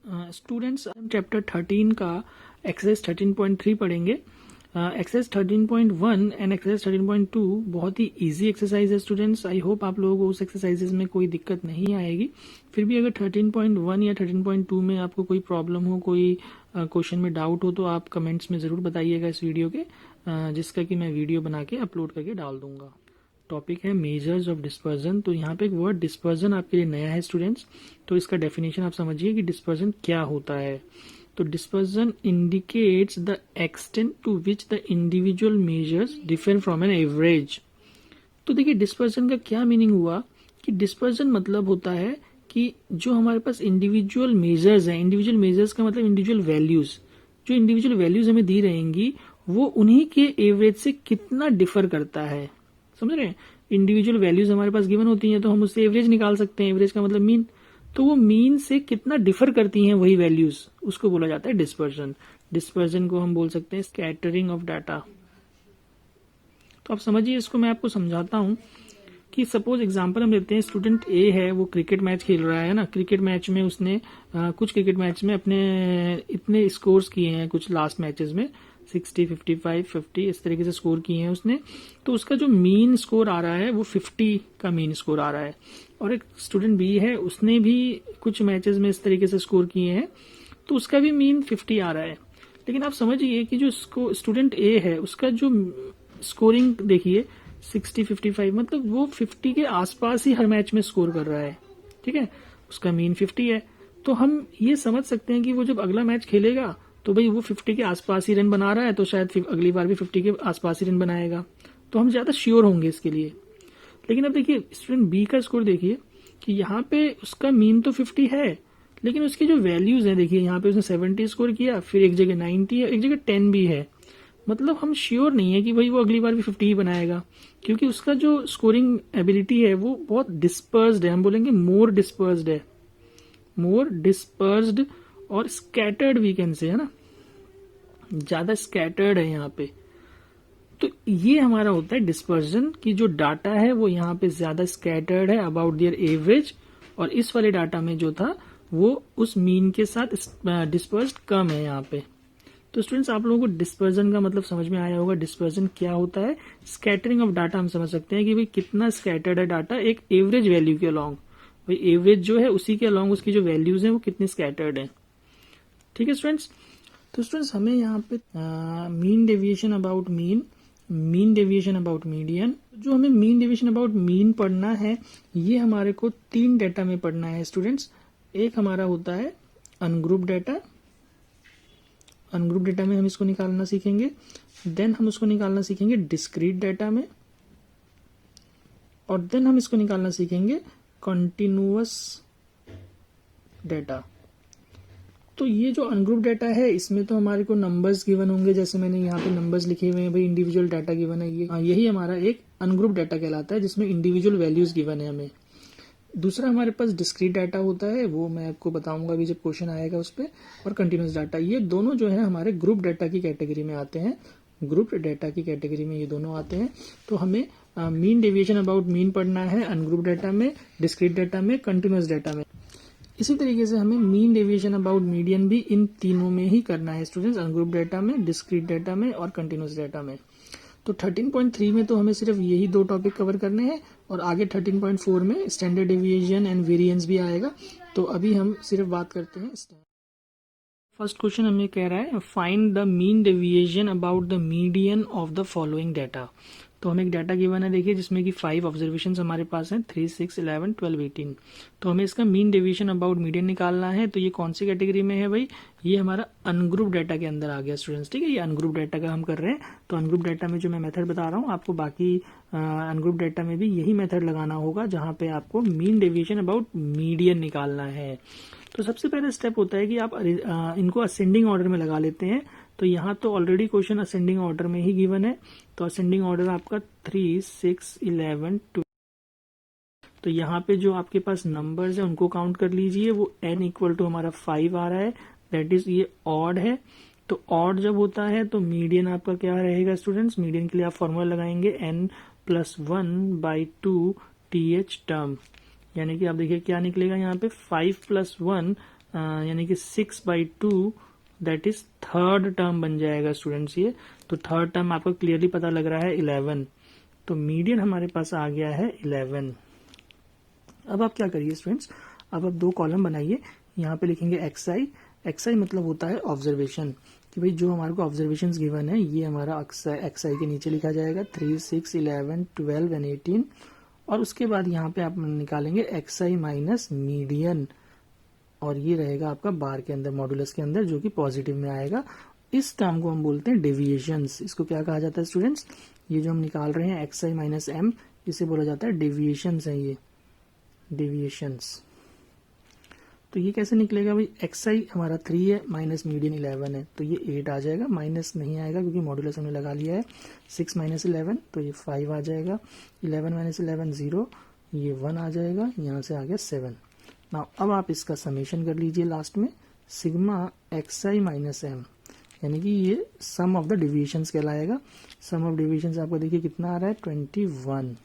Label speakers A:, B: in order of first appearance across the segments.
A: Students हम chapter 13 का exercise 13.3 पढ़ेंगे। एक्सरसाइज 13.1 एंड एक्सरसाइज 13.2 बहुत ही इजी एक्सरसाइज है स्टूडेंट्स। आई होप आप लोगों को उस एक्सरसाइजेज में कोई दिक्कत नहीं आएगी। फिर भी अगर 13.1 या 13.2 में आपको कोई प्रॉब्लम हो, कोई क्वेश्चन में डाउट हो, तो आप कमेंट्स में ज़रूर बताइएगा इस वीडियो के, जिसका कि मैं वीडियो बना के अपलोड करके डाल दूंगा। टॉपिक है मेजर्स ऑफ डिस्पर्जन। तो यहाँ पे एक वर्ड डिस्पर्जन आपके लिए नया है स्टूडेंट्स, तो इसका डेफिनेशन आप समझिए कि डिस्पर्जन क्या होता है। तो dispersion indicates the extent to which the individual measures differ from an average. तो देखिए डिस्पर्जन का क्या मीनिंग हुआ कि डिस्पर्जन मतलब होता है कि जो हमारे पास इंडिविजुअल मेजर्स हैं, इंडिविजुअल मेजर्स का मतलब इंडिविजुअल वैल्यूज, जो इंडिविजुअल वैल्यूज हमें दी रहेंगी वो उन्हीं के एवरेज से कितना डिफर करता है। समझ रहे हैं? इंडिविजुअल वैल्यूज हमारे पास गिवन होती हैं तो हम उससे एवरेज निकाल सकते हैं। एवरेज का मतलब मीन, तो वो मीन से कितना डिफर करती हैं वही वैल्यूज, उसको बोला जाता है डिस्पर्जन। डिस्पर्जन को हम बोल सकते हैं स्कैटरिंग ऑफ डाटा। तो आप समझिए इसको, मैं आपको समझाता हूं कि सपोज एग्जांपल हम लेते हैं, स्टूडेंट ए है, वो क्रिकेट मैच खेल रहा है ना। क्रिकेट मैच में उसने कुछ क्रिकेट मैच में अपने इतने स्कोर्स किए हैं, कुछ लास्ट मैचेस में 60, 55, 50 इस तरीके से स्कोर किए हैं उसने। तो उसका जो मीन स्कोर आ रहा है वो 50 का मीन स्कोर आ रहा है। और एक स्टूडेंट बी है, उसने भी कुछ मैचेस में इस तरीके से स्कोर किए हैं, तो उसका भी मीन 50 आ रहा है। लेकिन आप समझिए कि जो स्टूडेंट ए है उसका जो स्कोरिंग देखिए 60, 55, मतलब वो 50 के आसपास ही हर मैच में स्कोर कर रहा है। ठीक है, उसका मीन 50 है। तो हम ये समझ सकते हैं कि वो जब अगला मैच खेलेगा तो भाई वो 50 के आसपास ही रन बना रहा है, तो शायद अगली बार भी 50 के आसपास ही रन बनाएगा। तो हम ज्यादा श्योर होंगे इसके लिए। लेकिन अब देखिए स्टूडेंट बी का स्कोर देखिए कि यहाँ पे उसका मीन तो 50 है, लेकिन उसकी जो वैल्यूज है देखिए, यहाँ पे उसने 70 स्कोर किया, फिर एक जगह 90 है, एक जगह 10 भी है। मतलब हम श्योर नहीं है कि भाई वो अगली बार भी 50 ही बनाएगा, क्योंकि उसका जो स्कोरिंग एबिलिटी है वो बहुत डिस्पर्स्ड है। हम बोलेंगे मोर डिस्पर्स्ड है, मोर डिस्पर्स्ड और स्कैटर्ड वी कैन से, है ना, ज्यादा स्कैटर्ड है यहाँ पे। तो ये हमारा होता है डिस्पर्जन की जो डाटा है वो यहाँ पे ज्यादा स्कैटर्ड है अबाउट देयर एवरेज, और इस वाले डाटा में जो था वो उस मीन के साथ डिस्पर्स्ड कम है यहाँ पे। तो स्टूडेंट्स आप लोगों को डिस्पर्जन का मतलब समझ में आया होगा। डिस्पर्जन क्या होता है? स्कैटरिंग ऑफ डाटा हम समझ सकते हैं कि भाई कितना स्कैटर्ड है डाटा एक एवरेज वैल्यू के अलोंग। भाई एवरेज जो है उसी के अलोंग उसकी जो वैल्यूज है वो कितनी स्कैटर्ड है। ठीक है स्टूडेंट्स। तो स्टूडेंट्स हमें यहाँ पे mean deviation about mean, mean deviation about median, जो हमें मीन डेविएशन अबाउट मीन पढ़ना है ये हमारे को 3 डेटा में पढ़ना है स्टूडेंट्स। एक हमारा होता है अनग्रुप डेटा, अनग्रुप डेटा में हम इसको निकालना सीखेंगे। देन हम उसको निकालना सीखेंगे डिस्क्रीट डेटा में, और देन हम इसको निकालना सीखेंगे कॉन्टिन्यूअस डेटा। तो ये जो अनग्रुप डेटा है इसमें तो हमारे को नंबर्स गिवन होंगे, जैसे मैंने यहाँ पे नंबर्स लिखे हुए हैं, भाई इंडिविजुअल डाटा गिवन है। ये यही हमारा एक अनग्रुप डाटा कहलाता है, जिसमें इंडिविजुअल वैल्यूज गिवन है हमें। दूसरा हमारे पास डिस्क्रीट डाटा होता है, वो मैं आपको बताऊंगा अभी जब क्वेश्चन आएगा उस पर। और कंटिन्यूअस डाटा, ये दोनों जो है हमारे ग्रुप डाटा की कैटेगरी में आते हैं। ग्रुप डाटा की कैटेगरी में ये दोनों आते हैं। तो हमें मीन डेविएशन अबाउट मीन पढ़ना है अनग्रुप डाटा में, डिस्क्रीट डाटा में, कंटिन्यूअस डाटा में। इसी तरीके से हमें मीन डेविएशन अबाउट मीडियन भी इन तीनों में ही करना है स्टूडेंट्स, अनग्रुप डाटा में, डिस्क्रीट डाटा में और कंटिन्यूअस डाटा में। तो 13.3 में तो हमें सिर्फ यही 2 टॉपिक कवर करने हैं, और आगे 13.4 में स्टैंडर्ड डेविएशन एंड वेरिएंस भी आएगा। तो अभी हम सिर्फ बात करते हैं फर्स्ट क्वेश्चन हमें कह रहा है find the mean deviation about the median of the following data. तो हमें एक डाटा गिवन है देखिए, जिसमें कि 5 ऑब्जर्वेशन हमारे पास हैं, 3, 6, 11, 12, 18। तो हमें इसका मीन डेविएशन अबाउट मीडियन निकालना है। तो ये कौन सी कैटेगरी में है भाई? ये हमारा अनग्रुप डाटा के अंदर आ गया स्टूडेंट्स। ठीक है, ये अनग्रुप डाटा का हम कर रहे हैं। तो अनग्रुप डाटा में जो मैं मेथड बता रहा हूँ आपको, बाकी अनग्रुप डाटा में भी यही मेथड लगाना होगा, जहां पे आपको मीन डेविएशन अबाउट मीडियन निकालना है। तो सबसे पहला स्टेप होता है कि आप इनको असेंडिंग ऑर्डर में लगा लेते हैं। तो यहाँ तो ऑलरेडी क्वेश्चन असेंडिंग ऑर्डर में ही गिवन है। तो असेंडिंग ऑर्डर आपका 3, 6, 11, 2। तो यहाँ पे जो आपके पास नंबर्स है उनको काउंट कर लीजिए। वो n इक्वल टू हमारा 5 आ रहा है, दैट इज ये ऑड है। तो ऑड जब होता है तो मीडियन आपका क्या रहेगा स्टूडेंट्स? मीडियन के लिए आप फॉर्मूला लगाएंगे n+1/2 th टर्म, यानी कि आप देखिए क्या निकलेगा यहाँ पे 5 + 1 यानी कि 6/2 दैट इज थर्ड टर्म बन जाएगा स्टूडेंट्स ये। तो थर्ड टर्म आपको क्लियरली पता लग रहा है 11, तो मीडियन हमारे पास आ गया है 11। अब आप क्या करिए स्टूडेंट्स, अब आप दो कॉलम बनाइए, यहाँ पे लिखेंगे एक्सआई। एक्सआई मतलब होता है ऑब्जर्वेशन, कि भाई जो हमारे को ऑब्जर्वेशन गिवन है ये हमारा एक्सआई के नीचे लिखा जाएगा 3, 6, 11, 12 एंड 18। और उसके बाद यहाँ पे आप निकालेंगे एक्सआई माइनस मीडियन, और ये रहेगा आपका बार के अंदर, मॉडुलस के अंदर, जो कि पॉजिटिव में आएगा। इस टर्म को हम बोलते हैं डेविएशंस। इसको क्या कहा जाता है स्टूडेंट्स, ये जो हम निकाल रहे हैं एक्सआई माइनस एम, इसे बोला जाता है डेविएशंस है, ये डेविएशंस। तो ये कैसे निकलेगा भाई, एक्सआई हमारा 3 है माइनस मीडियन 11 है, तो ये 8 आ जाएगा, माइनस नहीं आएगा क्योंकि मॉडुलस हमने लगा लिया है। 6 माइनस 11 तो ये 5 आ जाएगा, 11 माइनस 11 0, ये 1 आ जाएगा, यहाँ से आ गया 7। नाउ अब आप इसका समेशन कर लीजिए लास्ट में, सिग्मा एक्सआई माइनस एम, यानी कि ये सम ऑफ द डेविएशंस कहलाएगा। सम ऑफ डेविएशंस आपको देखिए कितना आ रहा है 21।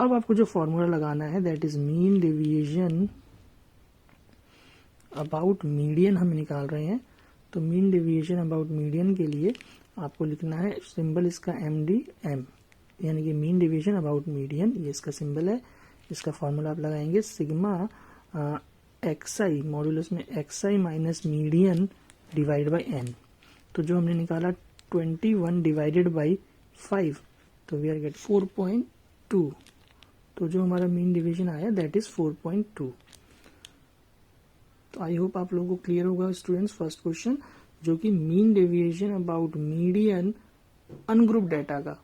A: अब आपको जो फॉर्मूला लगाना है that is mean deviation about median हम निकाल रहे हैं। तो मीन डेविएशन अबाउट मीडियन के लिए आपको लिखना है सिंबल इसका MDM, यानी कि मीन डेविएशन अबाउट मीडियन, ये इसका सिंबल है। इसका फॉर्मूला आप लगाएंगे सिग्मा एक्सआई मॉडुलस में XI minus median divide by n। तो जो हमने निकाला 21 डिवाइडेड बाई 5, तो वी आर गेट 4.2। तो जो हमारा मीन डिवीजन आया दैट इज 4.2। तो आई होप आप लोगों को क्लियर होगा स्टूडेंट्स फर्स्ट क्वेश्चन, जो कि mean deviation about median ungroup data का।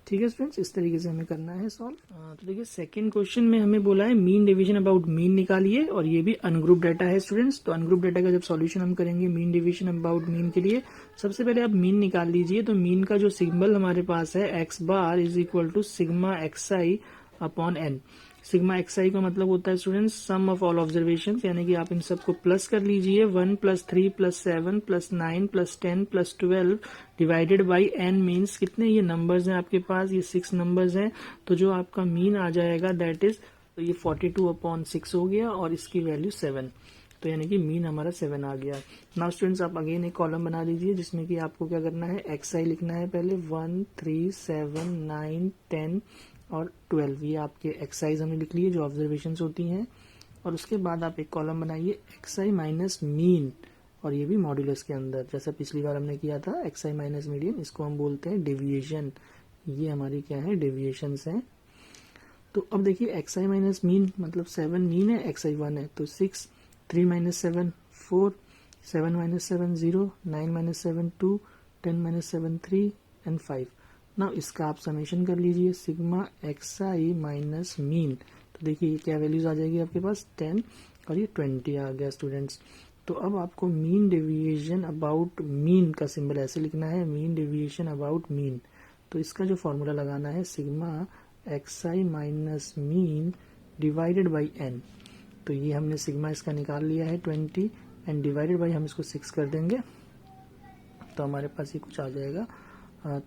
A: ठीक है स्टूडेंट्स, इस तरीके से हमें करना है सॉल्व। तो देखिए सेकंड क्वेश्चन में हमें बोला है मीन डेविएशन अबाउट मीन निकालिए, और ये भी अनग्रुप डाटा है स्टूडेंट्स। तो अनग्रुप डाटा का जब सॉल्यूशन हम करेंगे मीन डेविएशन अबाउट मीन के लिए, सबसे पहले आप मीन निकाल लीजिए। तो मीन का जो सिंबल हमारे पास है X bar is equal to sigma X I upon N. Sigma X I का मतलब होता है students sum of all observation, यानी कि आप इन सबको प्लस कर लीजिए, 1 + 3 + 7 + 9 + 10 + 12 डिवाइडेड बाई n मीन्स कितने ये नंबर्स हैं आपके पास, ये 6 नंबर्स हैं। तो जो आपका मीन आ जाएगा दैट इज, तो ये 42/6 हो गया, और इसकी वैल्यू 7, तो यानी कि मीन हमारा 7 आ गया। नाउ स्टूडेंट्स आप अगेन एक कॉलम बना लीजिए जिसमें कि आपको क्या करना है, एक्सआई लिखना है पहले, 1, 3, 7, 9, 10 और 12, ये आपके एक्सआईज हमने लिख लिए जो ऑब्जर्वेशंस होती हैं। और उसके बाद आप एक कॉलम बनाइए एक्सआई माइनस मीन, और ये भी मॉड्यूलस के अंदर, जैसा पिछली बार हमने किया था एक्सआई माइनस मीडियन, इसको हम बोलते हैं डेविएशन। ये हमारी क्या है, डेविएशंस हैं। तो अब देखिए एक्सआई माइनस मीन मतलब 7 मीन है, एक्सआई 1 है, तो 6, 3 minus 7 4, 7 minus 7 0, 9 minus 7 2, 10 minus 7 3 and 5। ना इसका आप समेशन कर लीजिए सिग्मा एक्सआई माइनस मीन। तो देखिए ये क्या वैल्यूज आ जाएगी आपके पास, 10 और ये 20 आ गया स्टूडेंट्स। तो अब आपको मीन डेविएशन अबाउट मीन का सिंबल ऐसे लिखना है, मीन डेविएशन अबाउट मीन। तो इसका जो फॉर्मूला लगाना है sigma XI minus mean divided by n। तो ये हमने सिग्मा इसका निकाल लिया है 20, एंड डिवाइडेड बाई हम इसको 6 कर देंगे, तो हमारे पास ये कुछ आ जाएगा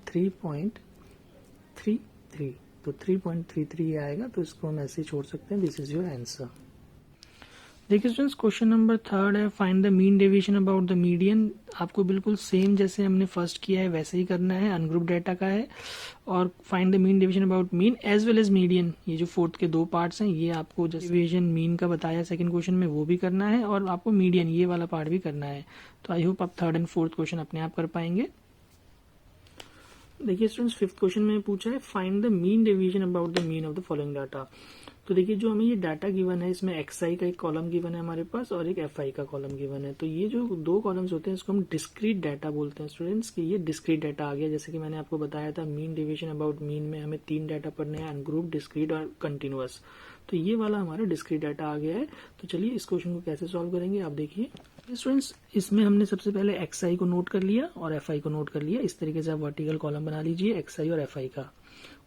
A: 3.33। तो 3.33 आएगा, तो इसको हम ऐसे छोड़ सकते हैं, दिस इज योर आंसर। देखिए स्टूडेंट्स क्वेश्चन नंबर 3 है find the mean deviation about the median. आपको बिल्कुल सेम जैसे हमने फर्स्ट किया है वैसे ही करना है, अनग्रुप डाटा का है। और find the mean deviation about mean as well as median, ये जो फोर्थ के 2 पार्ट्स हैं ये आपको जैसे डेविएशन मीन का बताया सेकंड क्वेश्चन में वो भी करना है, और आपको मीडियन ये वाला पार्ट भी करना है। तो आई होप आप 3rd एंड 4th क्वेश्चन अपने आप कर पाएंगे। देखिए स्टूडेंट्स 5th क्वेश्चन में पूछा है find the mean deviation about the mean of the following data. तो देखिए जो हमें ये डाटा गिवन है इसमें एक्सआई का एक कॉलम गिवन है हमारे पास और एक एफआई का कॉलम गिवन है। तो ये जो 2 कॉलम्स होते हैं इसको हम डिस्क्रीट डाटा बोलते हैं स्टूडेंट्स, कि ये डिस्क्रीट डाटा आ गया। जैसे कि मैंने आपको बताया था मीन डेविएशन अबाउट मीन में हमें 3 डाटा पढ़ने हैं, अनग्रुप, डिस्क्रीट और कंटिन्यूअस। तो ये वाला हमारा डिस्क्रीट डाटा आ गया है। तो चलिए इस क्वेश्चन को कैसे सॉल्व करेंगे आप देखिए स्टूडेंट्स। इसमें हमने सबसे पहले एक्सआई को नोट कर लिया और एफआई को नोट कर लिया। इस तरीके से आप वर्टिकल कॉलम बना लीजिए एक्सआई और एफआई का।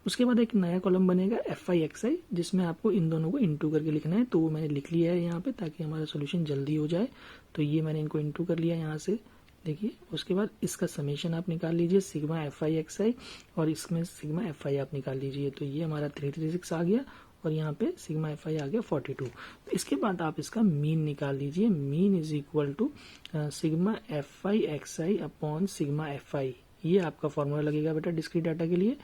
A: उसके बाद एक नया कॉलम बनेगा एफआई एक्सआई, जिसमें आपको इन दोनों को इंटू करके लिखना है। तो वो मैंने लिख लिया है यहाँ पे ताकि हमारा सोल्यूशन जल्दी हो जाए। तो ये मैंने इनको इंटू कर लिया यहाँ से, देखिए। उसके बाद इसका समेशन आप निकाल लीजिए सिग्मा एफआई एक्सआई, और इसमें सिग्मा एफआई आप निकाल लीजिए। तो ये हमारा 336 आ गया, और यहाँ पे सिग्मा एफ आई आ गया 42। तो इसके बाद आप इसका मीन निकाल लीजिए। Mean is equal to sigma F I X I upon sigma F I. ये आपका फॉर्मूला लगेगा बेटा डिस्क्रीट डाटा के लिए।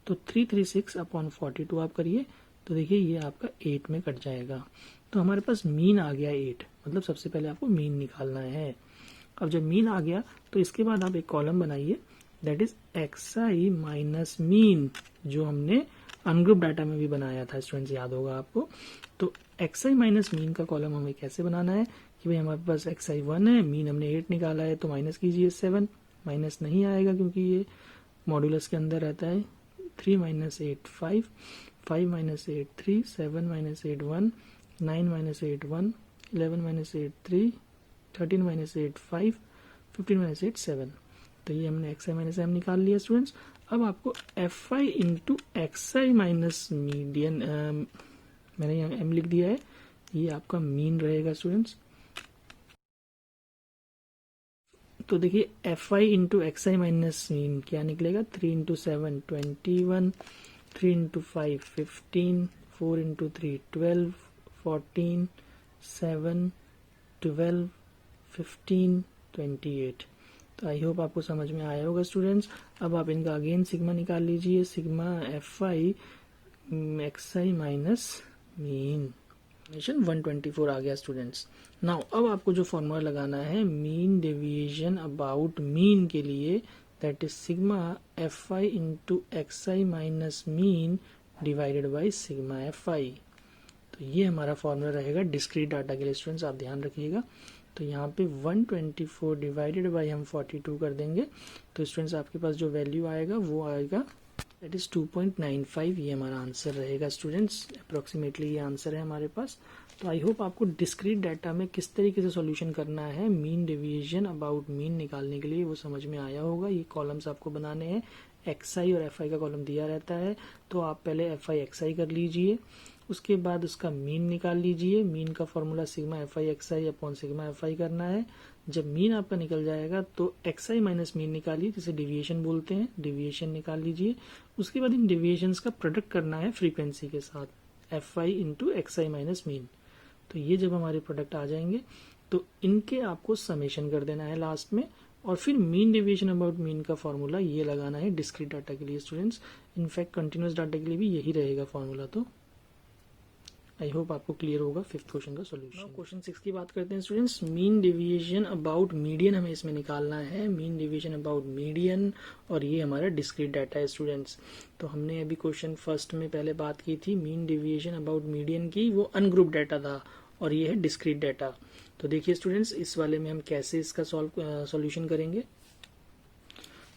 A: तो 336 अपॉन 42 आप करिए तो देखिए ये आपका 8 में कट जाएगा। तो हमारे पास मीन आ गया 8, मतलब सबसे पहले आपको मीन निकालना है। अब जब मीन आ गया तो इसके बाद आप एक कॉलम बनाइए, that is x I minus mean, जो हमने अनग्रुप डाटा में भी बनाया था स्टूडेंट्स, याद होगा आपको। तो एक्स आई माइनस मीन का कॉलम हमें कैसे बनाना है कि भाई हमारे पास एक्स आई 1 है, मीन हमने 8 निकाला है, तो माइनस कीजिए 7। माइनस नहीं आएगा क्योंकि ये मॉड्यूलस के अंदर रहता है। 3 minus 8 5, 5 minus 8 3, 7 minus 8 1, 9 minus 8 1, 11 minus 8 3, 13 minus 8 5, 15 minus 8 7। तो ये हमने एक्स आई माइनस एम निकाल लिया स्टूडेंट्स। अब आपको F I into X I minus median, मैंने यहाँ एम लिख दिया है, ये आपका मीन रहेगा स्टूडेंट्स। तो देखिए F I into X I minus mean क्या निकलेगा, 3 इंटू 7 21, 3 इंटू 5 15, 4 इंटू 3 12, 14 7 12 15 28। तो आई होप आपको समझ में आया होगा स्टूडेंट्स। अब आप इनका अगेन सिग्मा निकाल लीजिए, sigma F I X I minus mean. 124 आ गया स्टूडेंट्स। नाउ अब आपको जो फॉर्मूला लगाना है मीन डेविएशन अबाउट मीन के लिए, that is sigma F I into X I minus mean divided by sigma F आई। तो ये हमारा फॉर्मूला रहेगा डिस्क्रीट डाटा के लिए स्टूडेंट्स, आप ध्यान रखिएगा। तो यहाँ पे 124 डिवाइडेड बाई हम 42 कर देंगे, तो स्टूडेंट्स आपके पास जो वैल्यू आएगा वो आएगा दैट इज 2.95। ये हमारा आंसर रहेगा स्टूडेंट्स, अप्रोक्सीमेटली ये आंसर है हमारे पास। तो आई होप आपको डिस्क्रीट डाटा में किस तरीके से सॉल्यूशन करना है मीन डेविएशन अबाउट मीन निकालने के लिए वो समझ में आया होगा। ये कॉलम्स आपको बनाने हैं, एक्स आई और एफ आई का कॉलम दिया रहता है, तो आप पहले एफ आई एक्स आई कर लीजिए, उसके बाद उसका मीन निकाल लीजिए। मीन का formula sigma F I X I upon sigma F आई करना है। जब मीन आपका निकल जाएगा तो एक्स आई माइनस मीन निकालिए, जिसे डेविएशन बोलते हैं, डेविएशन निकाल लीजिए। उसके बाद इन डेविएशंस का प्रोडक्ट करना है फ्रीक्वेंसी के साथ, F I into X I minus mean. तो ये जब हमारे प्रोडक्ट आ जाएंगे तो इनके आपको समेशन कर देना है लास्ट में, और फिर मीन डेविएशन अबाउट मीन का फॉर्मूला ये लगाना है डिस्क्रीट डाटा के लिए स्टूडेंट्स। इनफैक्ट कंटिन्यूअस डाटा के लिए भी यही रहेगा फॉर्मूला। तो आई होप आपको क्लियर होगा फिफ्थ क्वेश्चन का सॉल्यूशन। क्वेश्चन 6 की बात करते हैं students. Mean deviation about median हमें इसमें निकालना है, मीन डेविएशन अबाउट मीडियन, और ये हमारा डिस्क्रीट डाटा है स्टूडेंट्स। तो हमने अभी क्वेश्चन फर्स्ट में पहले बात की थी मीन डेविएशन अबाउट मीडियन की, वो अनग्रुप डाटा था, और ये है डिस्क्रीट डाटा। तो देखिए स्टूडेंट्स इस वाले में हम कैसे इसका सॉल्यूशन करेंगे।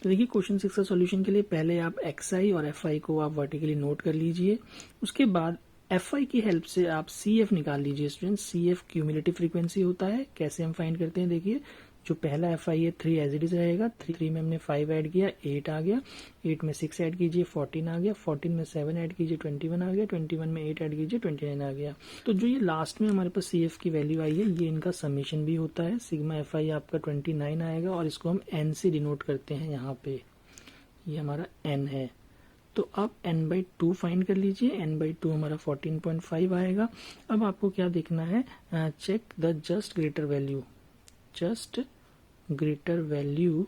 A: तो देखिए क्वेश्चन 6 का सॉल्यूशन के लिए पहले आप एक्स आई और एफ आई को आप वर्टिकली नोट कर लीजिए। उसके बाद एफ आई की हेल्प से आप सी एफ निकाल लीजिए students. C F cumulative frequency होता है, कैसे हम फाइंड करते हैं देखिए। जो पहला एफ आई है 3 एज इट इज रहेगा, 3 में हमने 5 ऐड किया 8 आ गया, 8 में 6 ऐड कीजिए 14 आ गया, 14 में 7 ऐड कीजिए 21 आ गया, 21 में 8 ऐड कीजिए 29 आ गया। तो जो ये लास्ट में हमारे पास सी एफ की वैल्यू आई है ये इनका समेशन भी होता है। सिग्मा एफ आई आपका 29 आएगा, और इसको हम एन से डिनोट करते हैं, यहाँ पे ये हमारा एन है। तो आप n/2 फाइंड कर लीजिए, n/2 हमारा 14.5 आएगा। अब आपको क्या देखना है, check the just greater value, just greater value,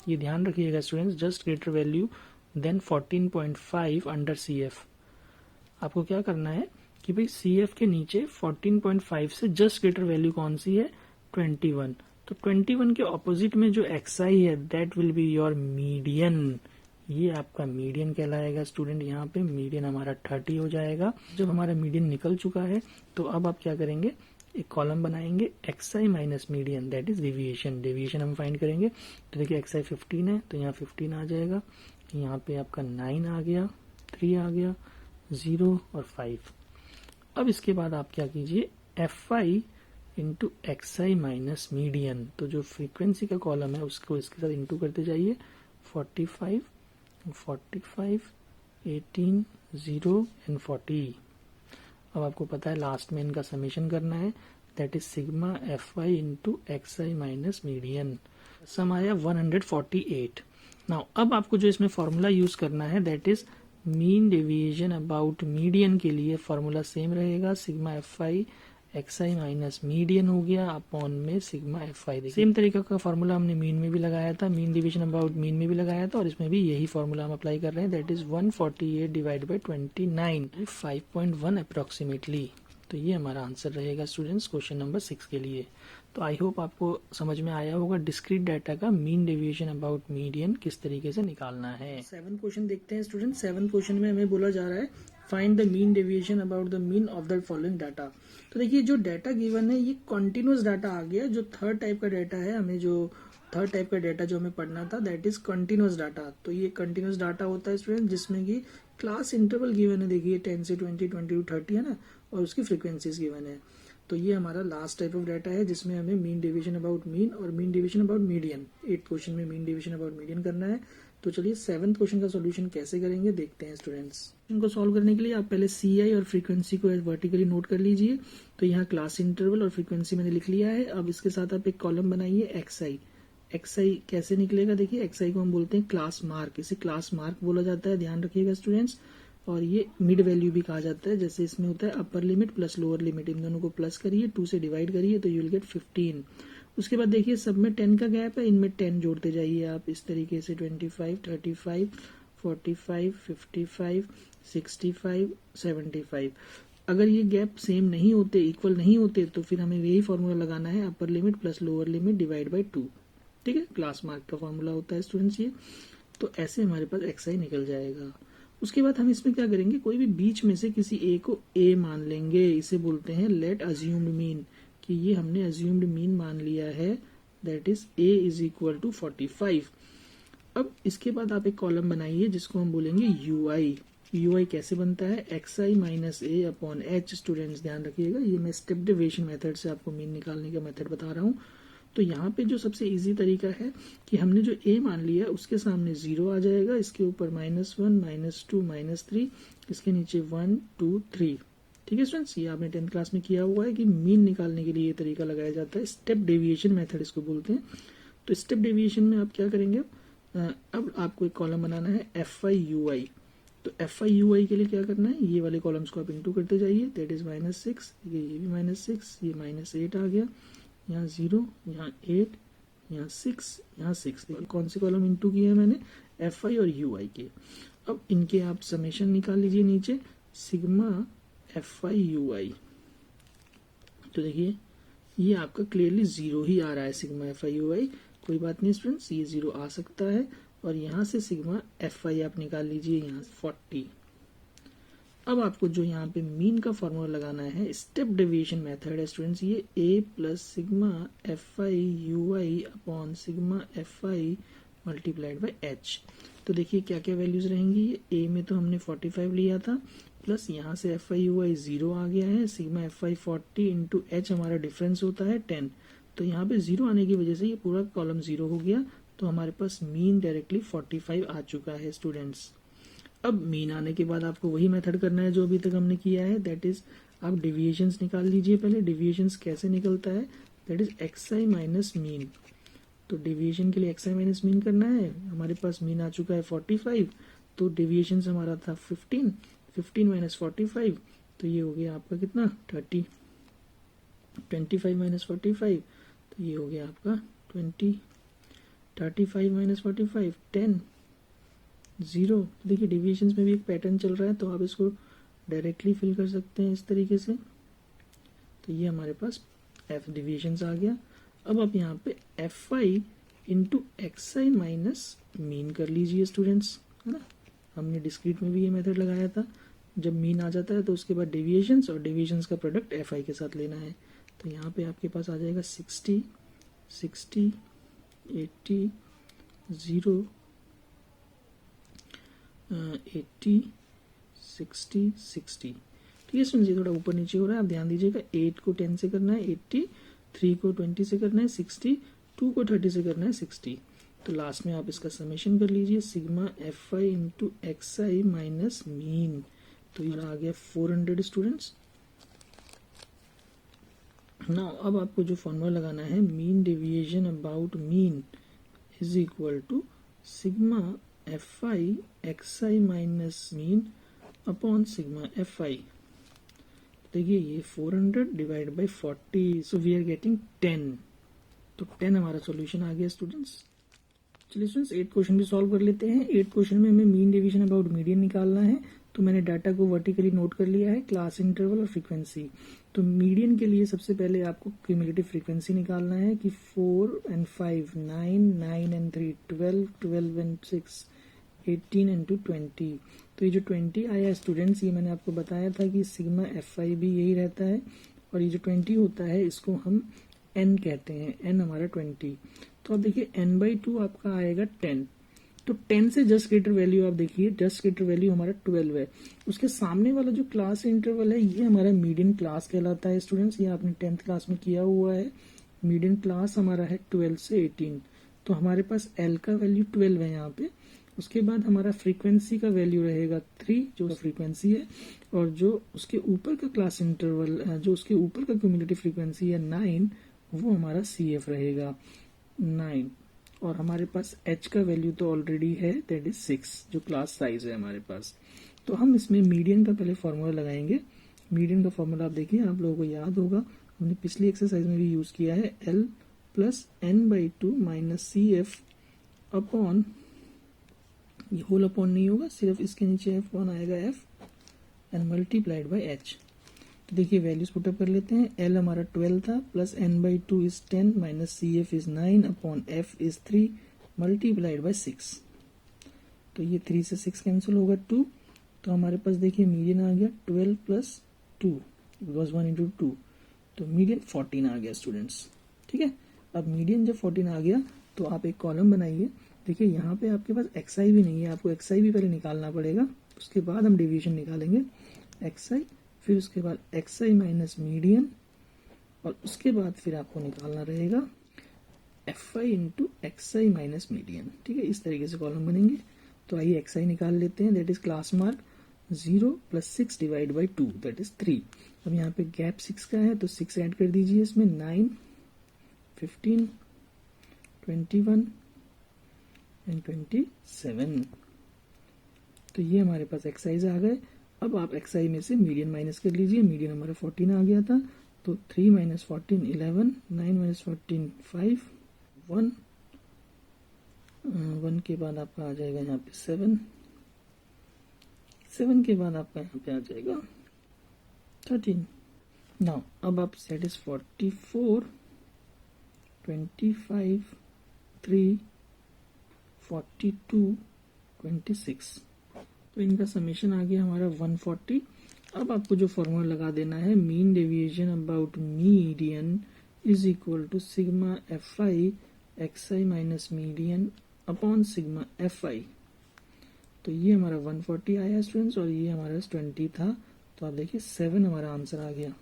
A: ये ध्यान रखिएगा students, just greater value than 14.5 under C F. आपको क्या करना है कि भाई सी एफ के नीचे 14.5 से जस्ट ग्रेटर वैल्यू कौन सी है, 21। तो 21 के ऑपोजिट में जो एक्स आई है that will be your median, ये आपका मीडियन कहलाएगा स्टूडेंट। यहाँ पे मीडियन हमारा 30 हो जाएगा। जब हमारा मीडियन निकल चुका है तो अब आप क्या करेंगे, एक कॉलम बनाएंगे x I minus median, that is deviation. Deviation हम फाइंड करेंगे, तो देखिए एक्स आई 15 है तो यहाँ 15 आ जाएगा, यहाँ पे आपका 9 आ गया, 3 आ गया, 0 और 5। अब इसके बाद आप क्या कीजिए, F I into X I minus median, तो जो फ्रीक्वेंसी का कॉलम है उसको इसके साथ इंटू करते जाइए, 45, 18, 0 एंड 40। अब आपको पता है लास्ट में इनका समेशन करना है, that is sigma F I into X I minus median. Sum आया 148। नाउ अब आपको जो इसमें फॉर्मूला यूज करना है that is mean deviation about median के लिए फॉर्मूला सेम रहेगा, sigma F I X I minus median हो गया अपॉन में सिग्मा एफ आई। सेम तरीका का फॉर्मूला हमने मीन में भी लगाया था, मीन डिवीजन अबाउट मीन में भी लगाया था, और इसमें भी यही फॉर्मूला हम अप्लाई कर रहे हैं, that is 148 divide by 29, 5.1 approximately. तो ये हमारा आंसर रहेगा स्टूडेंट्स क्वेश्चन नंबर 6 के लिए। तो आई होप आपको समझ में आया होगा डिस्क्रीट डाटा का मीन डेविएशन अबाउट मीडियन किस तरीके से निकालना है। 7 क्वेश्चन देखते हैं स्टूडेंट्स। 7 क्वेश्चन में हमें बोला जा रहा है find the mean deviation about the mean of the following data. तो देखिए जो डाटा गिवन है ये कॉन्टिन्यूस डाटा आ गया। जो थर्ड टाइप का डाटा है, हमें जो थर्ड टाइप का डाटा जो हमें पढ़ना था दैट इज कंटिन्यूस डाटा। तो ये कंटिन्यूस डाटा होता है स्टूडेंट जिसमें कि क्लास इंटरवल गिवन है, देखिए 10 से 20, 20 to 30 है ना, और उसकी फ्रीक्वेंसीज गिवन है। तो ये हमारा लास्ट टाइप ऑफ डाटा है जिसमें हमें मीन डेविएशन अबाउट मीन और mean deviation about median, 8 question में मीन डेविएशन अबाउट मीडियन करना है। तो चलिए 7th क्वेश्चन का सॉल्यूशन कैसे करेंगे देखते हैं स्टूडेंट्स। इनको सॉल्व करने के लिए आप पहले सी आई और फ्रीक्वेंसी को वर्टिकली नोट कर लीजिए। तो यहाँ क्लास इंटरवल और फ्रीक्वेंसी मैंने लिख लिया है। अब इसके साथ आप एक कॉलम बनाइए एक्स आई। एक्स आई कैसे निकलेगा, देखिए एक्स आई को हम बोलते हैं क्लास मार्क, इसे क्लास मार्क बोला जाता है, ध्यान रखिएगा स्टूडेंट्स। और ये मिड वैल्यू भी कहा जाता है, जैसे इसमें होता है upper limit plus lower limit, इन दोनों को प्लस करिए, 2 से डिवाइड करिए तो यू विल गेट 15। उसके बाद देखिए सब में 10 का गैप है, इनमें 10 जोड़ते जाइए आप इस तरीके से 25, 35, 45, 55, 65, 75। अगर ये गैप सेम नहीं होते, इक्वल नहीं होते, तो फिर हमें यही फॉर्मूला लगाना है upper limit plus lower limit divide by 2। ठीक है, क्लास मार्क का फॉर्मूला होता है स्टूडेंट्स ये। तो ऐसे हमारे पास एक्स आई निकल जाएगा। उसके बाद हम इसमें क्या करेंगे, कोई भी बीच में से किसी ए को ए मान लेंगे, इसे बोलते हैं लेट अज्यूम्ड मीन, कि ये हमने अज्यूम्ड मीन मान लिया है, that is A is equal to 45। अब इसके बाद आप एक कॉलम बनाइए जिसको हम बोलेंगे यू आई। यू आई कैसे बनता है, x I minus A upon H. Students ध्यान रखिएगा, ये मैं स्टेप डेविएशन मेथड से आपको मीन निकालने का मेथड बता रहा हूँ। तो यहाँ पे जो सबसे इजी तरीका है कि हमने जो a मान लिया उसके सामने 0 आ जाएगा, इसके ऊपर -1, -2, -3, इसके नीचे 1, 2, 3। ठीक है स्टूडेंट्स, ये आपने 10th क्लास में किया हुआ है कि मीन निकालने के लिए ये तरीका लगाया जाता है, स्टेप डेविएशन मेथड इसको बोलते हैं। तो स्टेप डेविएशन में आप क्या करेंगे, अब आपको एक कॉलम बनाना है एफ आई यू आई। तो एफ आई यू आई के लिए क्या करना है, ये वाले कॉलम्स को आप इंटू करते जाइए, दैट इज -6, ये भी -6, ये -8 आ गया, यहाँ 0, यहाँ 8, यहाँ 6, यहाँ 6। कौन से कॉलम इंटू किए हैं मैंने, एफ आई और यू आई के। अब इनके आप समेशन निकाल लीजिए नीचे, सिग्मा एफ आई यू आई। तो देखिए ये आपका क्लियरली 0 ही आ रहा है, सिग्मा एफ आई यू आई। कोई बात नहीं स्टूडेंट्स, ये 0 आ सकता है। और यहाँ से सिग्मा एफ आई आप निकाल लीजिए, यहाँ 40। अब आपको जो यहाँ पे मीन का फॉर्मूला लगाना है, स्टेप डेविएशन मेथड है स्टूडेंट्स, ये a plus sigma F I you I upon sigma F I multiplied by H. तो देखिए क्या क्या वैल्यूज रहेंगी, ये a में तो हमने 45 लिया था, प्लस यहाँ से एफ आई यू आई 0 आ गया है, सिग्मा एफ आई 40 इंटू एच हमारा डिफरेंस होता है 10। तो यहाँ पे 0 आने की वजह से ये पूरा कॉलम 0 हो गया, तो हमारे पास मीन डायरेक्टली 45 आ चुका है स्टूडेंट्स। अब मीन आने के बाद आपको वही मेथड करना है जो अभी तक हमने किया है, दैट इज आप डिविएशंस निकाल लीजिए। पहले डिविएशंस कैसे निकलता है, that is x I minus mean. तो डिविएशन के लिए एक्स आई माइनस मीन करना है, हमारे पास मीन आ चुका है 45, तो डिविएशन हमारा था 15, 15 माइनस 45, तो ये हो गया आपका कितना 30, 25 माइनस 45, तो ये हो गया आपका 20, 35 माइनस 45, 10, 0। देखिए डिविएशंस में भी एक पैटर्न चल रहा है, तो आप इसको डायरेक्टली फिल कर सकते हैं इस तरीके से। तो ये हमारे पास एफ डिविएशंस आ गया। अब आप यहाँ पे F I into X I minus mean कर लीजिए स्टूडेंट्स, है ना। हमने डिस्क्रीट में भी ये मेथड लगाया था, जब मीन आ जाता है तो उसके बाद डिविएशंस और डिविएशंस का प्रोडक्ट एफ आई के साथ लेना है। तो यहाँ पे आपके पास आ जाएगा 60, 60, 80, 0, 80, 60, 60। ठीक है स्टूडेंट्स, ये थोड़ा ऊपर नीचे हो रहा है, आप ध्यान दीजिएगा। 8 को 10 से करना है 80, 3 को 20 से करना है 60, 2 को 30 से करना है 60। तो लास्ट में आप इसका समेशन कर लीजिए, sigma F I into X I minus mean. तो ये आ गया 400 स्टूडेंट्स। नाउ अब आपको जो फॉर्मूला लगाना है, mean deviation about mean is equal to sigma F I X I minus mean upon sigma F I. देखिए ये 400 divide by 40, so we are getting 10। तो 10 हमारा सॉल्यूशन आ गया स्टूडेंट्स। चलिए स्टूडेंट्स 8 क्वेश्चन भी सॉल्व कर लेते हैं। 8 क्वेश्चन में हमें मीन डेविएशन अबाउट मीडियन निकालना है। तो मैंने डाटा को वर्टिकली नोट कर लिया है, क्लास इंटरवल और फ्रीक्वेंसी। तो मीडियन के लिए सबसे पहले आपको क्यूमुलेटिव फ्रीक्वेंसी निकालना है कि 4 and 5 9, 9 and 3 12, 12 and 6 18 into 20। तो ये जो 20 आया स्टूडेंट्स, ये मैंने आपको बताया था कि सिग्मा एफ आई भी यही रहता है, और ये जो 20 होता है इसको हम n कहते हैं, n हमारा 20। तो आप देखिए n/2 आपका आएगा 10। तो 10 से जस्ट ग्रेटर वैल्यू आप देखिए, जस्ट ग्रेटर वैल्यू हमारा 12 है। उसके सामने वाला जो क्लास इंटरवल है ये हमारा मीडियन क्लास कहलाता है स्टूडेंट्स। ये आपने 10th क्लास में किया हुआ है। मीडियन क्लास हमारा है 12 से 18। तो हमारे पास L का वैल्यू 12 है यहाँ पे। उसके बाद हमारा फ्रीक्वेंसी का वैल्यू रहेगा 3 जो फ्रीक्वेंसी है, और जो उसके ऊपर का क्लास इंटरवल, जो उसके ऊपर का क्यूमुलेटिव फ्रीक्वेंसी है 9, वो हमारा CF रहेगा 9। और हमारे पास H का वैल्यू तो ऑलरेडी है, दैट इज 6 जो क्लास साइज है हमारे पास। तो हम इसमें मीडियन का पहले फॉर्मूला लगाएंगे। मीडियन का फॉर्मूला आप देखिए, आप लोगों को याद होगा, हमने पिछली एक्सरसाइज में भी यूज किया है, L plus n/2 minus CF upon, ये होल अपॉन नहीं होगा, सिर्फ इसके नीचे F1 आएगा F and multiplied by H। तो देखिए वैल्यूज पुटअप कर लेते हैं। L हमारा 12 था, plus n/2 is 10 minus CF is 9 upon F is 3 multiplied by 6। तो ये 3 से 6 कैंसिल होगा 2। तो हमारे पास देखिए मीडियन आ गया 12 प्लस 2, बिकॉज 1 इंटू 2, तो मीडियन 14 आ गया स्टूडेंट्स। ठीक है, अब मीडियन जब 14 आ गया तो आप एक कॉलम बनाइए। देखिए यहाँ पे आपके पास XI भी नहीं है, आपको XI भी पहले निकालना पड़ेगा, उसके बाद हम डेविएशन निकालेंगे। XI, फिर उसके बाद XI माइनस मीडियन, और उसके बाद फिर आपको निकालना रहेगा FI into XI minus median. ठीक है, इस तरीके से कॉलम बनेंगे। तो आइए XI निकाल लेते हैं, that is class mark 0 plus 6 divide by 2, that is 3। अब यहाँ पे गैप 6 का है तो 6 ऐड कर दीजिए इसमें, 9 15 21 एंड 27। तो ये हमारे पास XI आ गए। अब आप XI में से मीडियन माइनस कर लीजिए। मीडियन हमारा 14 आ गया था, तो 3 माइनस 14 11, 9 माइनस 14 5, 1 के बाद आपका आ जाएगा यहाँ पे 7 के बाद आपका यहाँ पे आ जाएगा 13। नाउ अब आप सेट इज 44 25 3 42 26। तो इनका समेशन आ गया हमारा 140। अब आपको जो फॉर्मूला लगा देना है, mean deviation about median is equal to sigma FI XI minus median upon sigma FI। तो ये हमारा 140 आया स्टूडेंट्स, और ये हमारा 20 था। तो आप देखिए 7 हमारा आंसर आ गया।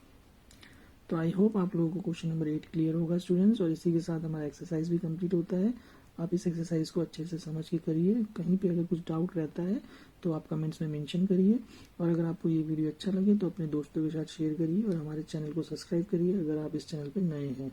A: तो आई होप आप लोगों को क्वेश्चन नंबर 8 क्लियर होगा स्टूडेंट्स, और इसी के साथ हमारा एक्सरसाइज भी कंप्लीट होता है। आप इस एक्सरसाइज को अच्छे से समझ के करिए। कहीं पे अगर कुछ डाउट रहता है तो आप कमेंट्स में मेंशन करिए, और अगर आपको ये वीडियो अच्छा लगे तो अपने दोस्तों के साथ शेयर करिए, और हमारे चैनल को सब्सक्राइब करिए अगर आप इस चैनल पर नए हैं।